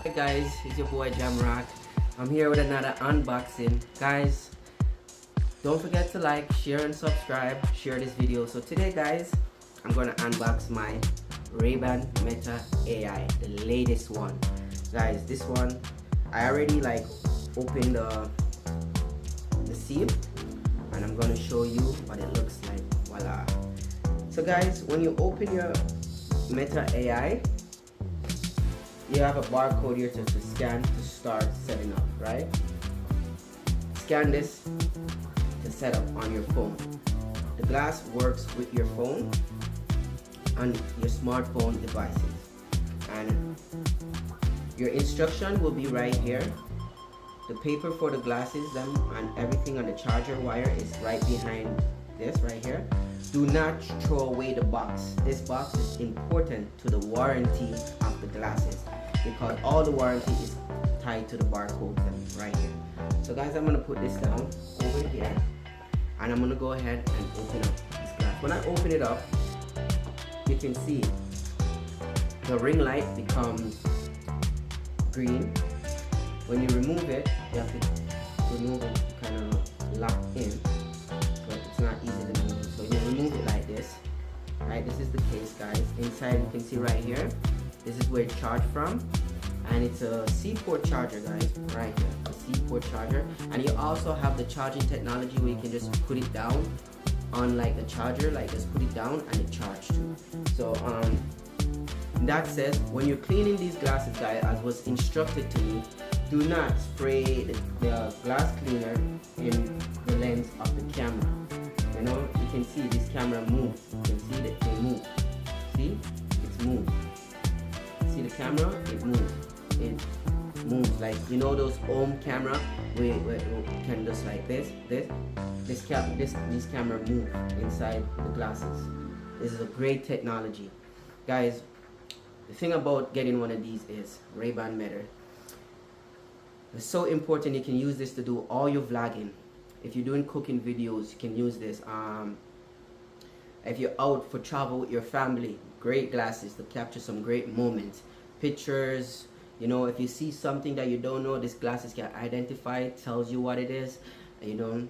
Hey guys, it's your boy Jamrock. I'm here with another unboxing. Guys, don't forget to like, share and subscribe. Share this video. So today guys, I'm gonna unbox my Ray-Ban Meta AI, the latest one. Guys, this one, I already opened the seal and I'm gonna show you what it looks like. Voila. So guys, when you open your Meta AI, you have a barcode here to scan to start setting up, right? Scan this to set up on your phone. The glass works with your phone and your smartphone devices. And your instruction will be right here. The paper for the glasses and everything on the charger wire is right behind this right here. Do not throw away the box. This box is important to the warranty of the glasses because all the warranty is tied to the barcode right here. So guys, I'm gonna put this down over here and I'm gonna go ahead and open up this glass. When I open it up, you can see the ring light becomes green. When you remove it, you have to remove it kind of locked in, but it's not easy to remove. So you remove it like this. Right, this is the case, guys. Inside you can see right here, this is where it's charged from, and it's a C-port charger, guys, right here, a C-port charger. And you also have the charging technology where you can just put it down on like the charger, like just put it down and it charges too. So that says when you're cleaning these glasses, guys, as was instructed to me, do not spray the glass cleaner in the lens of the camera. You know, you can see this camera move. You can see that they move. See, it's moved. See the camera? It moves. It moves like, you know, those home camera where you can just like this camera move inside the glasses. This is a great technology, guys. The thing about getting one of these is Ray-Ban Meta. It's so important. You can use this to do all your vlogging. If you're doing cooking videos, you can use this. If you're out for travel with your family, great glasses to capture some great moments, pictures. You know, if you see something that you don't know, this glasses can identify it, tells you what it is. You know,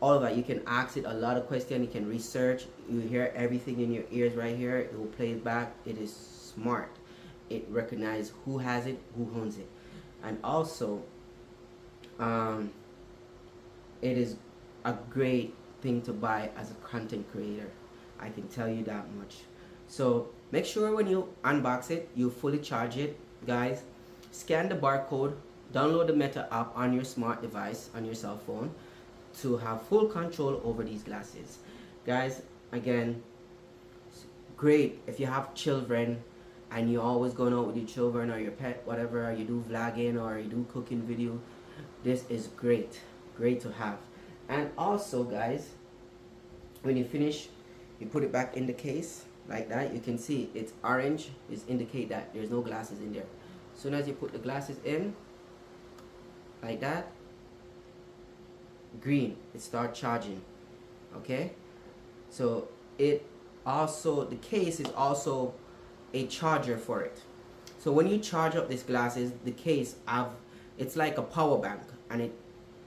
all of that. You can ask it a lot of questions. You can research. You hear everything in your ears right here. It will play it back. It is smart. It recognizes who has it, who owns it. And also, it is a great thing to buy as a content creator. I can tell you that much. So make sure when you unbox it, you fully charge it, guys. Scan the barcode, download the Meta app on your smart device, on your cell phone, to have full control over these glasses. Guys, again, great if you have children and you're always going out with your children or your pet, whatever, or you do vlogging or you do cooking video. This is great to have. And also, guys, when you finish, you put it back in the case like that. You can see it's orange, is indicate that there's no glasses in there. As soon as you put the glasses in like that, green, it starts charging. Okay, so it also, the case is also a charger for it. So when you charge up these glasses, the case it's like a power bank and it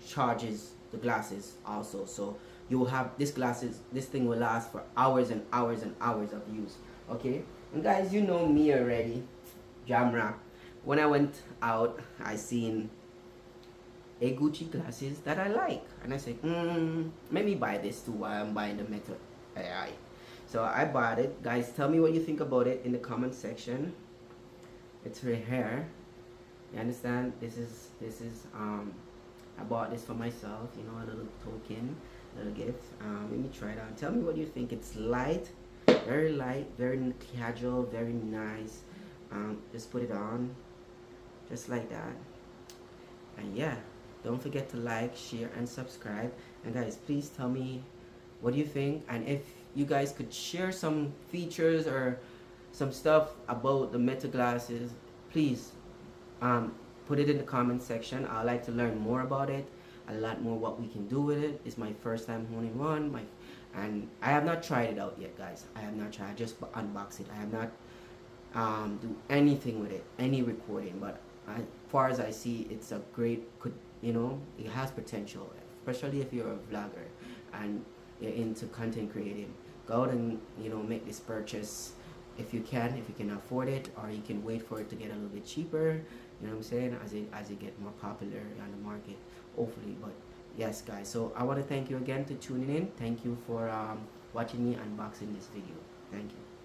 charges the glasses also. So you will have this thing will last for hours and hours and hours of use. Okay, and guys, you know me already, Jamrock. When I went out, I seen a Gucci glasses that I like, and I said, maybe buy this too while I'm buying the Meta AI. So I bought it. Guys, tell me what you think about it in the comment section. It's right here. You understand? This is I bought this for myself, you know, a little token, a little gift. Let me try it out. Tell me what you think. It's light, very casual, very nice. Just put it on just like that. And yeah, don't forget to like, share and subscribe. And guys, please tell me what do you think, and if you guys could share some features or some stuff about the Meta glasses, please put it in the comment section. I'd like to learn more about it, a lot more what we can do with it. It's my first time owning one, and I have not tried it out yet, guys. I have not tried. I just unboxed it. I have not do anything with it, any recording, but as far as I see, it's a great, you know, it has potential, especially if you're a vlogger and you're into content creating. Go out and, you know, make this purchase if you can afford it, or you can wait for it to get a little bit cheaper. You know what I'm saying? As it get more popular on the market, hopefully. But yes, guys. So I want to thank you again to tuning in. Thank you for watching me unboxing this video. Thank you.